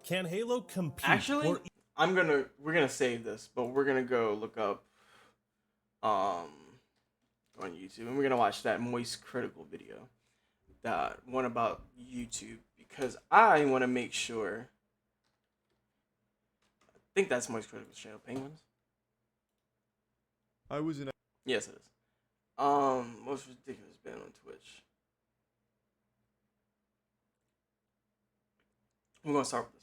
Can Halo compete? Actually, we're gonna save this, but we're gonna go look up um on YouTube, and we're gonna watch that Moist Critical video, that one about YouTube, because I want to make sure. I think that's Moist Critical's channel, Penguins. I was in. Yes, it is. Most ridiculous ban on Twitch. We're gonna start with this one.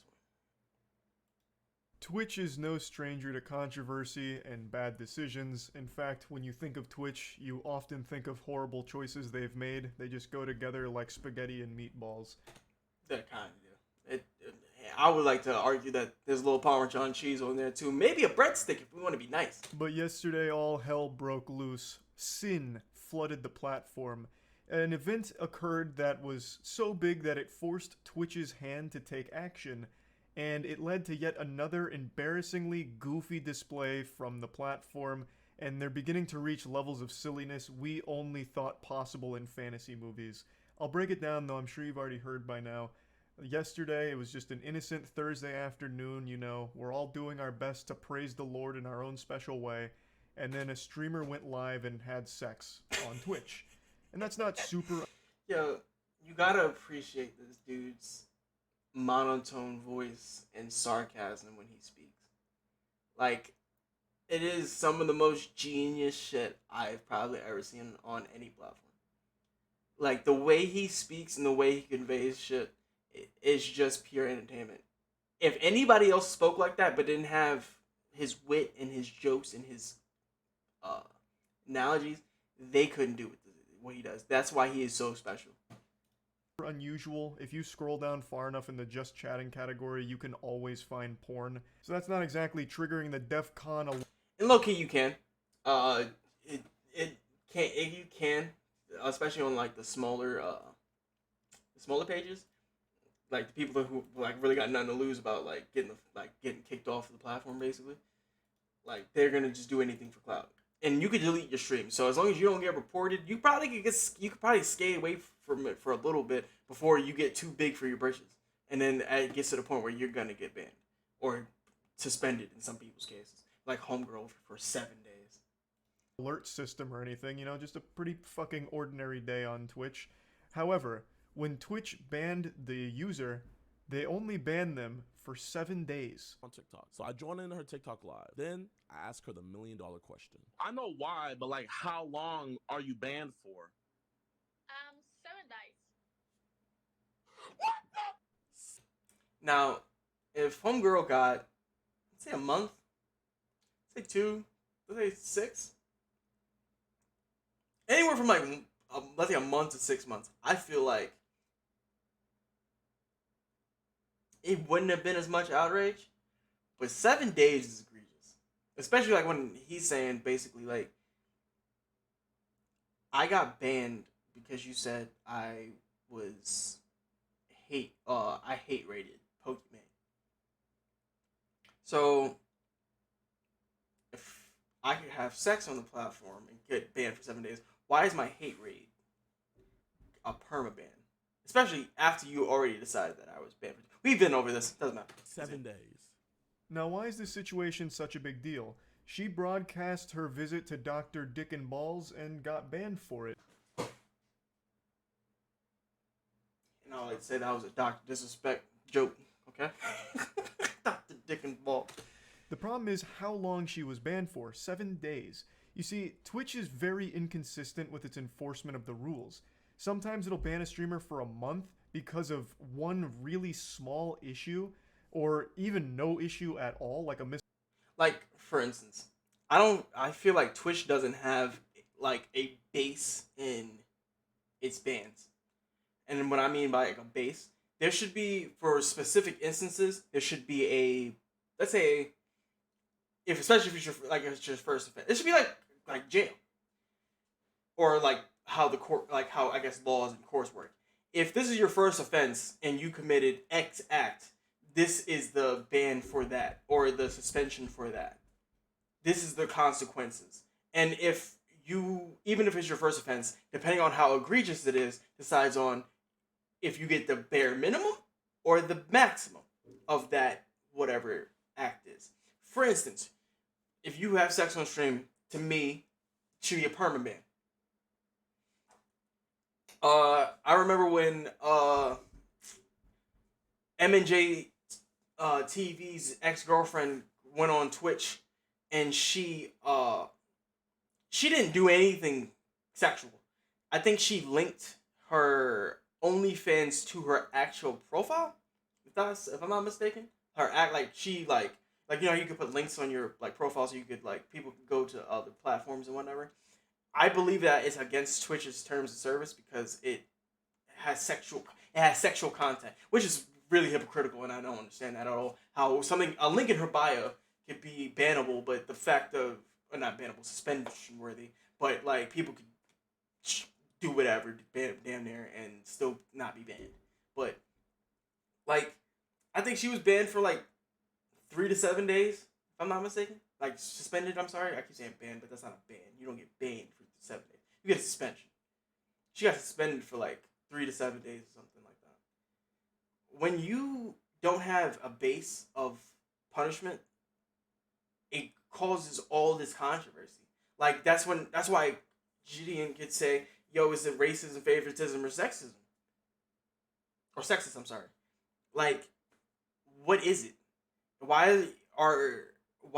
Twitch is no stranger to controversy and bad decisions. In fact, when you think of Twitch, you often think of horrible choices they've made. They just go together like spaghetti and meatballs. They kind of do. I would like to argue that there's a little Parmesan cheese on there too. Maybe a breadstick if we want to be nice. But yesterday, all hell broke loose. Sin flooded the platform. An event occurred that was so big that it forced Twitch's hand to take action, and it led to yet another embarrassingly goofy display from the platform, and they're beginning to reach levels of silliness we only thought possible in fantasy movies. I'll break it down, though I'm sure you've already heard by now. Yesterday, it was just an innocent Thursday afternoon, you know, we're all doing our best to praise the Lord in our own special way, and then a streamer went live and had sex on Twitch. And that's not super... Yo, you gotta appreciate this dude's monotone voice and sarcasm when he speaks. Like, it is some of the most genius shit I've probably ever seen on any platform. Like, the way he speaks and the way he conveys shit is just pure entertainment. If anybody else spoke like that but didn't have his wit and his jokes and his analogies, they couldn't do what he does. That's why he is so special. Unusual. If you scroll down far enough in the just chatting category, you can always find porn. So that's not exactly triggering the DEF CON. And low key, you can. You can, especially on like the smaller pages, like the people who like really got nothing to lose about like getting kicked off of the platform, basically. Like, they're gonna just do anything for clout, and you could delete your stream. So as long as you don't get reported, you could probably skate away from it for a little bit before you get too big for your britches, and then it gets to the point where you're gonna get banned or suspended in some people's cases, like Homegirl for 7 days. Alert system or anything, you know, just a pretty fucking ordinary day on Twitch. However, when Twitch banned the user, they only banned them for 7 days. On TikTok. So I joined in her TikTok live. Then I asked her the $1 million question. I know why, but like, how long are you banned for? 7 days. What the? Now, if Homegirl got, let's say a month, let's say 2, let's say 6, anywhere from like, let's say a month to 6 months, I feel like it wouldn't have been as much outrage, but 7 days is egregious. Especially like when he's saying basically like, I got banned because you said I hate rated Pokemon. So if I could have sex on the platform and get banned for 7 days, why is my hate rate a permaban? Especially after you already decided that I was banned. We've been over this. Doesn't matter. 7 days. Now, why is this situation such a big deal? She broadcast her visit to Dr. Dick and Balls and got banned for it. You know, I'd say that was a Dr. Disrespect joke, okay? Dr. Dick and Balls. The problem is how long she was banned for. 7 days. You see, Twitch is very inconsistent with its enforcement of the rules. Sometimes it'll ban a streamer for a month because of one really small issue, or even no issue at all, like a Like, for instance, I feel like Twitch doesn't have like a base in its bans. And what I mean by like a base, there should be, for specific instances, there should be a, let's say, especially if it's your first offense, it should be like jail, or like how the court, like how I guess laws and courts work. If this is your first offense and you committed X act, this is the ban for that, or the suspension for that. This is the consequences. And if you, even if it's your first offense, depending on how egregious it is, decides on if you get the bare minimum or the maximum. of that whatever act is. For instance, if you have sex on stream, to me, it should be a permanent ban. I remember when M&J TV's ex-girlfriend went on Twitch, and she didn't do anything sexual. I think she linked her OnlyFans to her actual profile. If I'm not mistaken, her act like she like you know, you could put links on your like profile so you could like people could go to other platforms and whatever. I believe that it's against Twitch's terms of service because it has sexual content, which is really hypocritical, and I don't understand that at all. How a link in her bio could be bannable, but the fact of or not bannable, suspension worthy, but like people could do whatever, damn near, and still not be banned. But like, I think she was banned for like 3 to 7 days, if I'm not mistaken. Like suspended. I'm sorry, I keep saying banned, but that's not a ban. You don't get banned for 7 days. You get a suspension. She got suspended for like 3 to 7 days or something like that. When you don't have a base of punishment, it causes all this controversy. Like that's why Gideon could say, "Yo, is it racism, favoritism, or sexism? Or sexist?" I'm sorry. Like, what is it? Why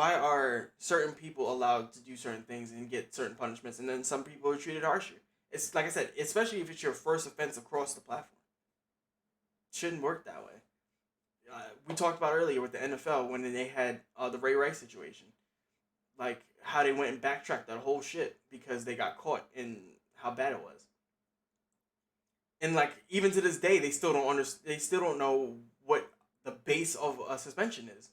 are certain people allowed to do certain things and get certain punishments, and then some people are treated harsher? It's like I said, especially if it's your first offense across the platform. It shouldn't work that way. We talked about earlier with the NFL when they had the Ray Rice situation, like how they went and backtracked that whole shit because they got caught in how bad it was. And like even to this day, they still don't understand. They still don't know what the base of a suspension is.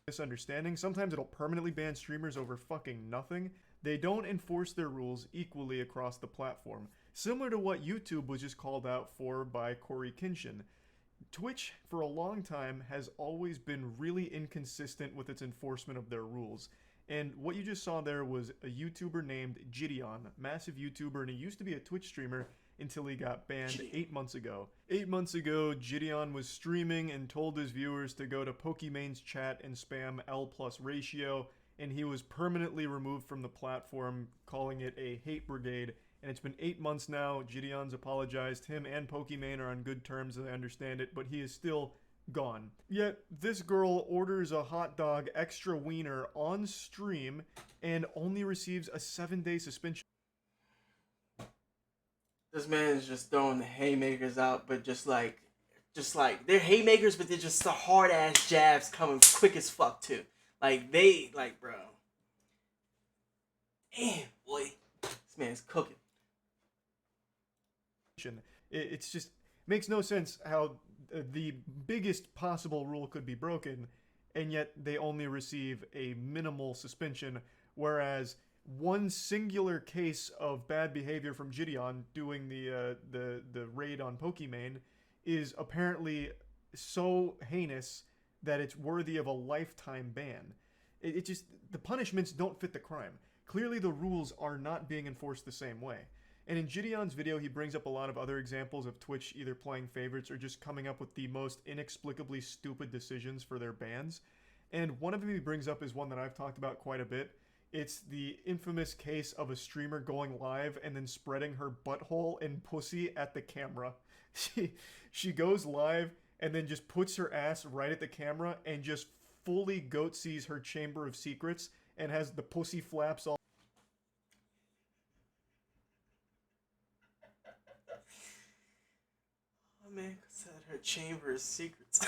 Misunderstanding. Sometimes it'll permanently ban streamers over fucking nothing. They don't enforce their rules equally across the platform, similar to what YouTube was just called out for by Corey Kinshin. Twitch, for a long time, has always been really inconsistent with its enforcement of their rules. And what you just saw there was a YouTuber named Gideon, massive YouTuber, and he used to be a Twitch streamer until he got banned 8 months ago. 8 months ago, Gideon was streaming and told his viewers to go to Penquinz0's chat and spam L+ ratio, and he was permanently removed from the platform, calling it a hate brigade. And it's been 8 months now. Gideon's apologized. Him and Penquinz0 are on good terms, as I understand it, but he is still gone. Yet, this girl orders a hot dog extra wiener on stream and only receives a 7-day suspension. This man is just throwing the haymakers out, but just like they're haymakers, but they're just the hard ass jabs coming quick as fuck too. Like bro, damn boy, this man's cooking. It's just makes no sense how the biggest possible rule could be broken, and yet they only receive a minimal suspension, whereas one singular case of bad behavior from Gideon doing the raid on Penquinz0 is apparently so heinous that it's worthy of a lifetime ban. It just, the punishments don't fit the crime. Clearly the rules are not being enforced the same way. And in Gideon's video, he brings up a lot of other examples of Twitch either playing favorites or just coming up with the most inexplicably stupid decisions for their bans. And one of them he brings up is one that I've talked about quite a bit. It's the infamous case of a streamer going live and then spreading her butthole and pussy at the camera. She goes live and then just puts her ass right at the camera and just fully goat-sees her chamber of secrets and has the pussy flaps all. Oh man, said her chamber of secrets.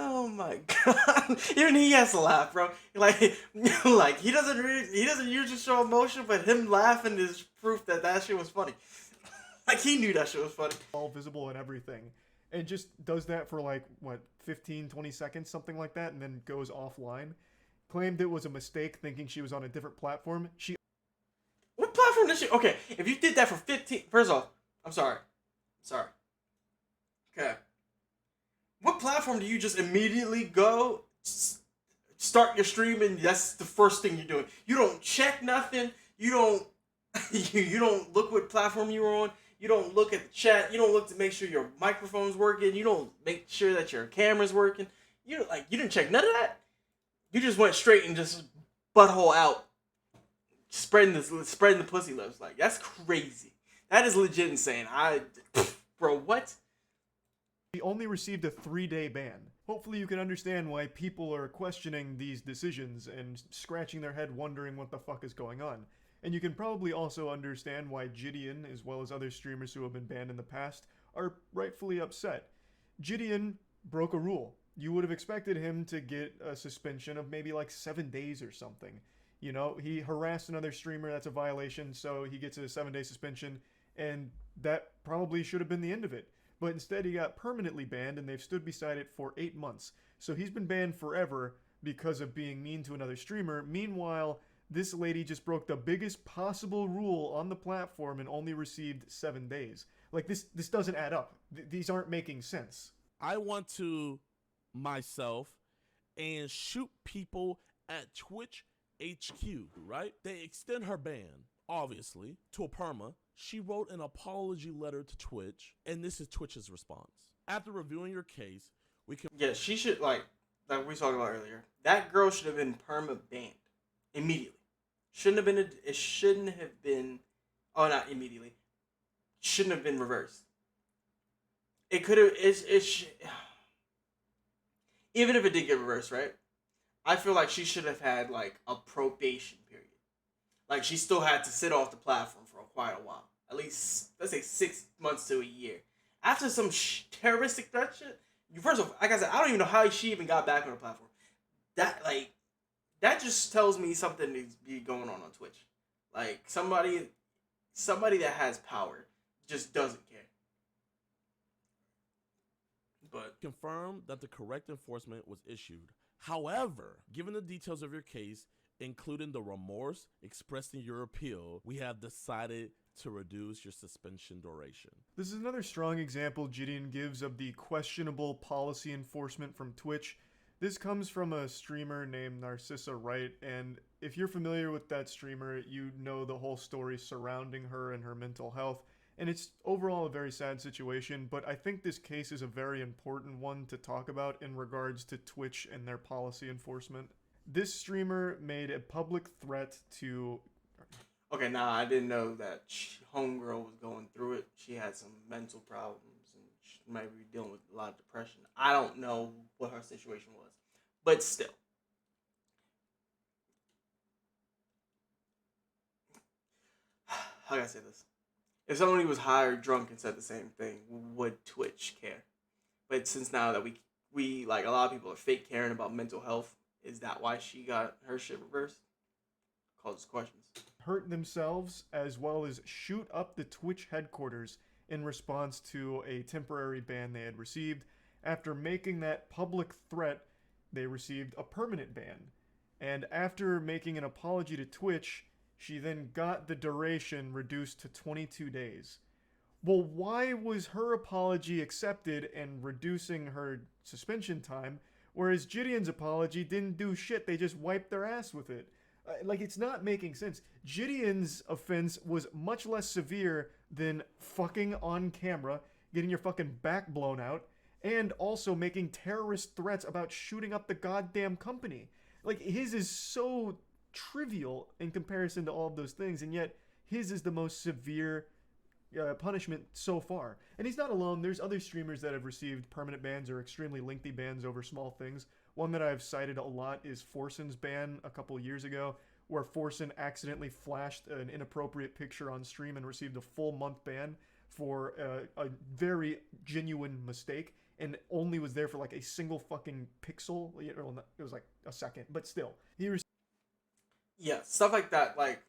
Oh my god! Even he has to laugh, bro. Like he doesn't usually show emotion, but him laughing is proof that that shit was funny. Like he knew that shit was funny. All visible and everything, and just does that for like what 15-20 seconds, something like that, and then goes offline. Claimed it was a mistake, thinking she was on a different platform. What platform did she? Okay, if you did that for 15, first off, I'm sorry. Okay. What platform do you just immediately go start your stream and that's the first thing you're doing? You don't check nothing. You don't you don't look what platform you were on. You don't look at the chat. You don't look to make sure your microphone's working. You don't make sure that your camera's working. You didn't check none of that. You just went straight and just butthole out, spreading the pussy lips. Like, that's crazy. That is legit insane. Bro, what? He only received a 3-day ban. Hopefully you can understand why people are questioning these decisions and scratching their head wondering what the fuck is going on. And you can probably also understand why Gideon, as well as other streamers who have been banned in the past, are rightfully upset. Gideon broke a rule. You would have expected him to get a suspension of maybe like 7 days or something. You know, he harassed another streamer, that's a violation, so he gets a 7-day suspension, and that probably should have been the end of it. But instead he got permanently banned, and they've stood beside it for 8 months. So he's been banned forever because of being mean to another streamer. Meanwhile, this lady just broke the biggest possible rule on the platform and only received 7 days. Like, this doesn't add up. These aren't making sense. I want to myself and shoot people at Twitch HQ, right? They extend her ban, obviously, to a perma. She wrote an apology letter to Twitch, and this is Twitch's response. After reviewing your case, we can... Yeah, she should, like we talked about earlier, that girl should have been perma banned immediately. It shouldn't have been, oh, not immediately. Shouldn't have been reversed. It could have, even if it did get reversed, right? I feel like she should have had, like, a probation period. Like, she still had to sit off the platform for quite a while. At least, let's say 6 months to a year. After some terroristic threat shit, first of all, like I said, I don't even know how she even got back on the platform. That just tells me something needs to be going on Twitch. Like, somebody that has power just doesn't care. But confirm that the correct enforcement was issued. However, given the details of your case, including the remorse expressed in your appeal, we have decided to reduce your suspension duration. This is another strong example Gideon gives of the questionable policy enforcement from Twitch. This comes from a streamer named Narcissa Wright, and if you're familiar with that streamer, you know the whole story surrounding her and her mental health, and it's overall a very sad situation, but I think this case is a very important one to talk about in regards to Twitch and their policy enforcement. This streamer made a public threat to... Okay, nah, I didn't know that homegirl was going through it. She had some mental problems, and she might be dealing with a lot of depression. I don't know what her situation was, but still. How can I say this? If somebody was high or drunk and said the same thing, would Twitch care? But since now that we like, a lot of people are fake caring about mental health, is that why she got her shit reversed? Causes questions. Hurt themselves, as well as shoot up the Twitch headquarters in response to a temporary ban they had received. After making that public threat, they received a permanent ban. And after making an apology to Twitch, she then got the duration reduced to 22 days. Well, why was her apology accepted and reducing her suspension time, whereas Gideon's apology didn't do shit, they just wiped their ass with it? Like, it's not making sense. Gideon's offense was much less severe than fucking on camera, getting your fucking back blown out, and also making terrorist threats about shooting up the goddamn company. Like, his is so trivial in comparison to all of those things, and yet his is the most severe punishment so far. And he's not alone. There's other streamers that have received permanent bans or extremely lengthy bans over small things. One that I've cited a lot is Forsen's ban a couple years ago, where Forsen accidentally flashed an inappropriate picture on stream and received a full month ban for a very genuine mistake, and only was there for like a single fucking pixel. It was like a second, but still. Yeah, stuff like that. Like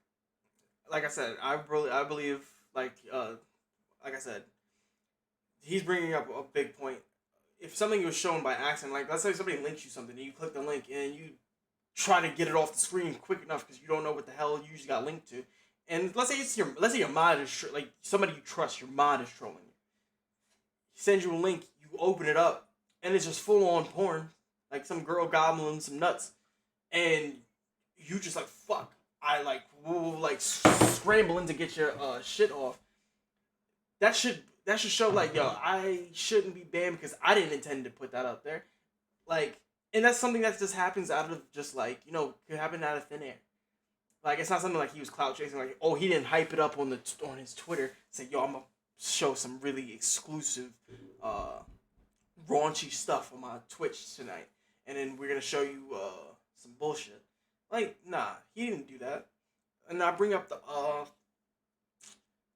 I said, I believe, like I said, he's bringing up a big point. If something was shown by accident, like let's say somebody links you something, and you click the link and you try to get it off the screen quick enough because you don't know what the hell you just got linked to, and let's say your mod is like somebody you trust, your mod is trolling you. He sends you a link, you open it up, and it's just full on porn, like some girl gobbling some nuts, and you just like fuck. I like scrambling to get your shit off. that should show like, yo, I shouldn't be banned because I didn't intend to put that out there. Like, and that's something that just happens out of just like, could happen out of thin air. Like, it's not something like he was clout chasing. Like, oh, he didn't hype it up on his Twitter. Say, yo, I'm gonna show some really exclusive, raunchy stuff on my Twitch tonight, and then we're gonna show you some bullshit. Like, nah, he didn't do that. And I bring up the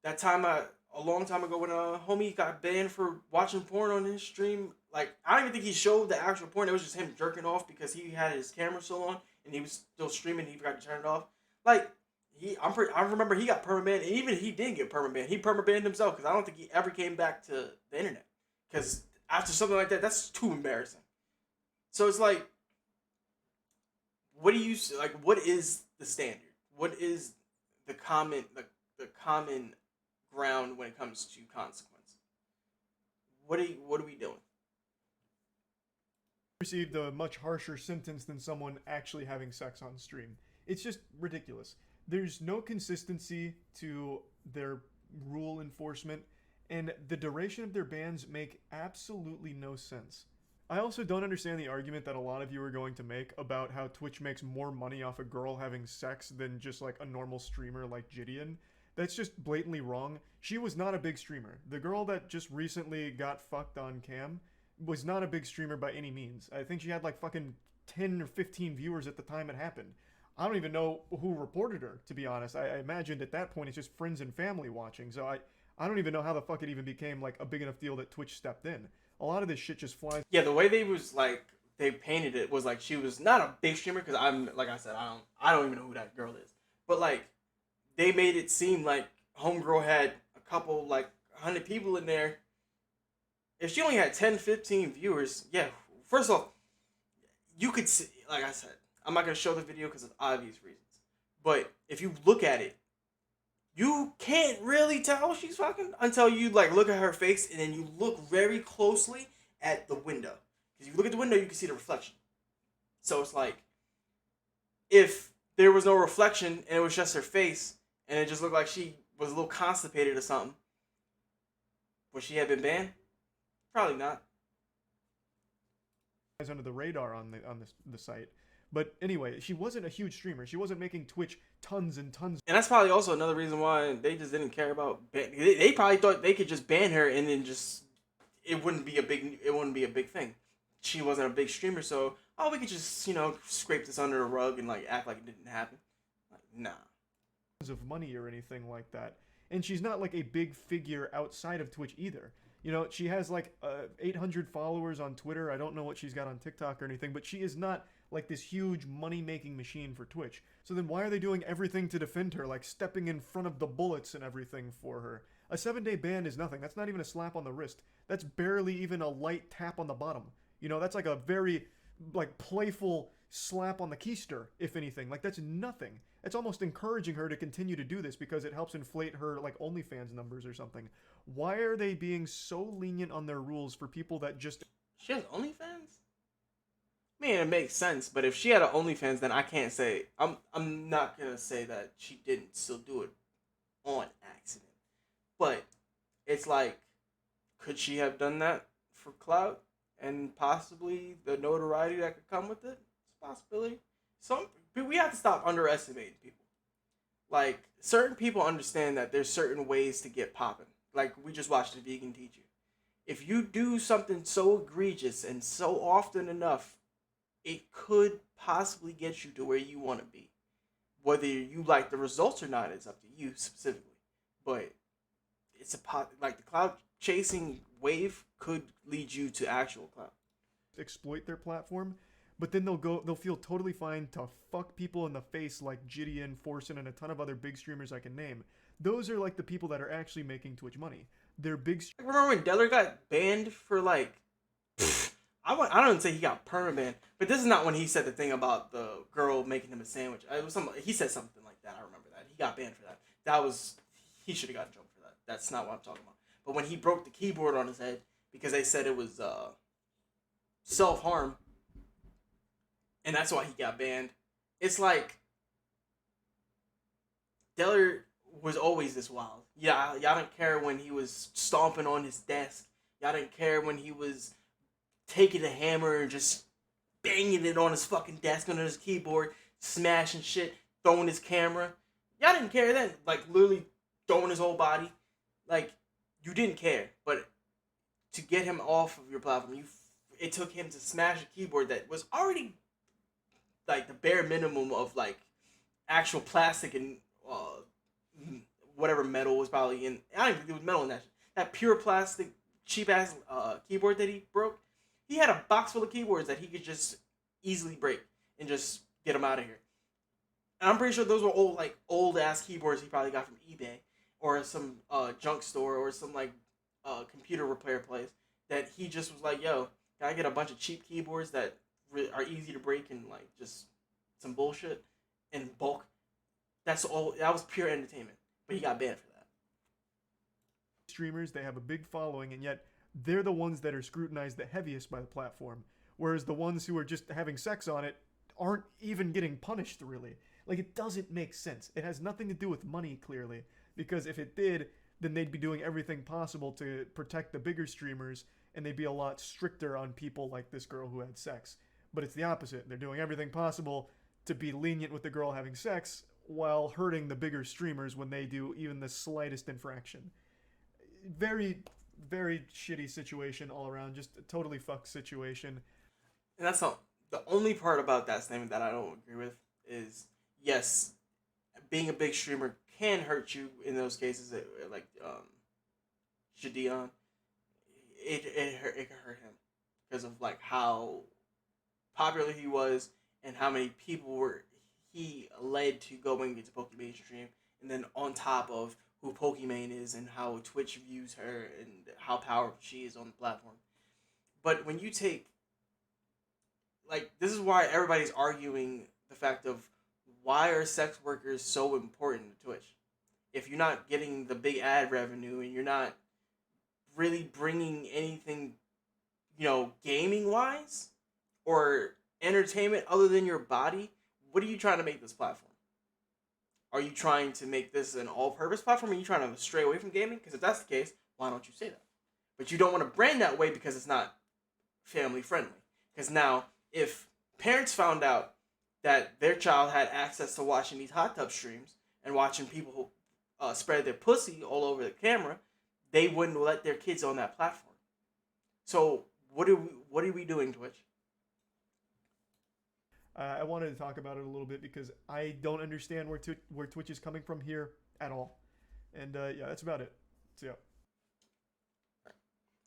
that time a long time ago when homie got banned for watching porn on his stream. Like, I don't even think he showed the actual porn. It was just him jerking off because he had his camera still on and he was still streaming. And he forgot to turn it off. Like, I remember he got permabanned, and even he didn't get permabanned. He permabanned himself because I don't think he ever came back to the internet. Because after something like that, that's too embarrassing. So it's like, what do you like? What is the standard? What is the common ground when it comes to consequence? What are we doing? Received a much harsher sentence than someone actually having sex on stream. It's just ridiculous. There's no consistency to their rule enforcement, and the duration of their bans make absolutely no sense. I also don't understand the argument that a lot of you are going to make about how Twitch makes more money off a girl having sex than just like a normal streamer like Gideon. That's just blatantly wrong. She was not a big streamer. The girl that just recently got fucked on cam was not a big streamer by any means. I think she had like fucking 10 or 15 viewers at the time it happened. I don't even know who reported her, to be honest. I imagined at that point it's just friends and family watching, so I don't even know how the fuck it even became like a big enough deal that Twitch stepped in. A lot of this shit just flies. Yeah, the way they painted it was like she was not a big streamer, because like I said, I don't even know who that girl is. But like, they made it seem like homegirl had a couple, like 100 people in there. If she only had 10, 15 viewers, yeah, first off, you could see, like I said, I'm not going to show the video because of obvious reasons. But if you look at it, you can't really tell she's fucking until you like look at her face and then you look very closely at the window. Because you look at the window, you can see the reflection. So it's like, if there was no reflection and it was just her face and it just looked like she was a little constipated or something, would she have been banned? Probably not. Under the radar on the site. But anyway, she wasn't a huge streamer. She wasn't making Twitch tons and tons. And that's probably also another reason why they just didn't care about they probably thought they could just ban her and then just it wouldn't be a big thing. She wasn't a big streamer, so we could just scrape this under the rug and like act like it didn't happen. Like, nah. Of money or anything like that. And she's not like a big figure outside of Twitch either. She has like 800 followers on Twitter. I don't know what she's got on TikTok or anything, but she is not like this huge money-making machine for Twitch. So then why are they doing everything to defend her, like stepping in front of the bullets and everything for her? A 7-day ban is nothing. That's not even a slap on the wrist. That's barely even a light tap on the bottom. That's like a very like playful slap on the keister, if anything. Like, that's nothing. It's almost encouraging her to continue to do this because it helps inflate her like OnlyFans numbers or something. Why are they being so lenient on their rules for people that just... She has OnlyFans? I mean, it makes sense, but if she had an OnlyFans, then I can't say... I'm not gonna say that she didn't still do it on accident. But it's like, could she have done that for clout and possibly the notoriety that could come with it? It's a possibility. We have to stop underestimating people. Like, certain people understand that there's certain ways to get popping. Like, we just watched the vegan teach you. If you do something so egregious and so often enough, it could possibly get you to where you want to be. Whether you like the results or not is up to you specifically. But it's like the cloud chasing wave could lead you to actual cloud. Exploit their platform, but then they'll feel totally fine to fuck people in the face like Gideon, Forsen, and a ton of other big streamers I can name. Those are like the people that are actually making Twitch money. They're big. Remember when Deller got banned for like? I don't say he got permabanned, but this is not when he said the thing about the girl making him a sandwich. It was he said something like that. I remember that he got banned for that. He should have got in trouble for that. That's not what I'm talking about. But when he broke the keyboard on his head because they said it was self-harm, and that's why he got banned. It's like Deller was always this wild. Yeah, y'all didn't care when he was stomping on his desk. Y'all didn't care when he was taking a hammer and just banging it on his fucking desk on his keyboard, smashing shit, throwing his camera. Y'all didn't care then. Like literally throwing his whole body. Like you didn't care. But to get him off of your platform, it took him to smash a keyboard that was already like the bare minimum of like actual plastic and whatever metal was probably in. I don't even think it was metal in that. That pure plastic, cheap ass keyboard that he broke. He had a box full of keyboards that he could just easily break and just get them out of here. And I'm pretty sure those were old ass keyboards he probably got from eBay or some junk store or some like computer repair place that he just was like, yo, can I get a bunch of cheap keyboards that are easy to break and like just some bullshit in bulk. That's all. That was pure entertainment, but he got banned for that. Streamers, they have a big following, and yet they're the ones that are scrutinized the heaviest by the platform, whereas the ones who are just having sex on it aren't even getting punished, really. Like, it doesn't make sense. It has nothing to do with money, clearly, because if it did, then they'd be doing everything possible to protect the bigger streamers, and they'd be a lot stricter on people like this girl who had sex. But it's the opposite. They're doing everything possible to be lenient with the girl having sex while hurting the bigger streamers when they do even the slightest infraction. Very, very shitty situation all around. Just a totally fucked situation. And that's not the only part about that statement that I don't agree with is yes, being a big streamer can hurt you in those cases. Like Shadion, it can hurt him because of like how popular he was and how many people he led to going into Pokimane stream, and then on top of who Pokimane is and how Twitch views her and how powerful she is on the platform. But when you take like this is why everybody's arguing the fact of why are sex workers so important to Twitch? If you're not getting the big ad revenue and you're not really bringing anything, gaming wise or entertainment other than your body, what are you trying to make this platform? Are you trying to make this an all-purpose platform? Are you trying to stray away from gaming? Because if that's the case, why don't you say that? But you don't want to brand that way because it's not family friendly. Because now, if parents found out that their child had access to watching these hot tub streams and watching people spread their pussy all over the camera, they wouldn't let their kids on that platform. So what are we doing, Twitch? I wanted to talk about it a little bit because I don't understand where Twitch is coming from here at all. And yeah, that's about it. So yeah.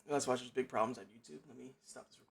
Let's watch those big problems at YouTube. Let me stop this recording.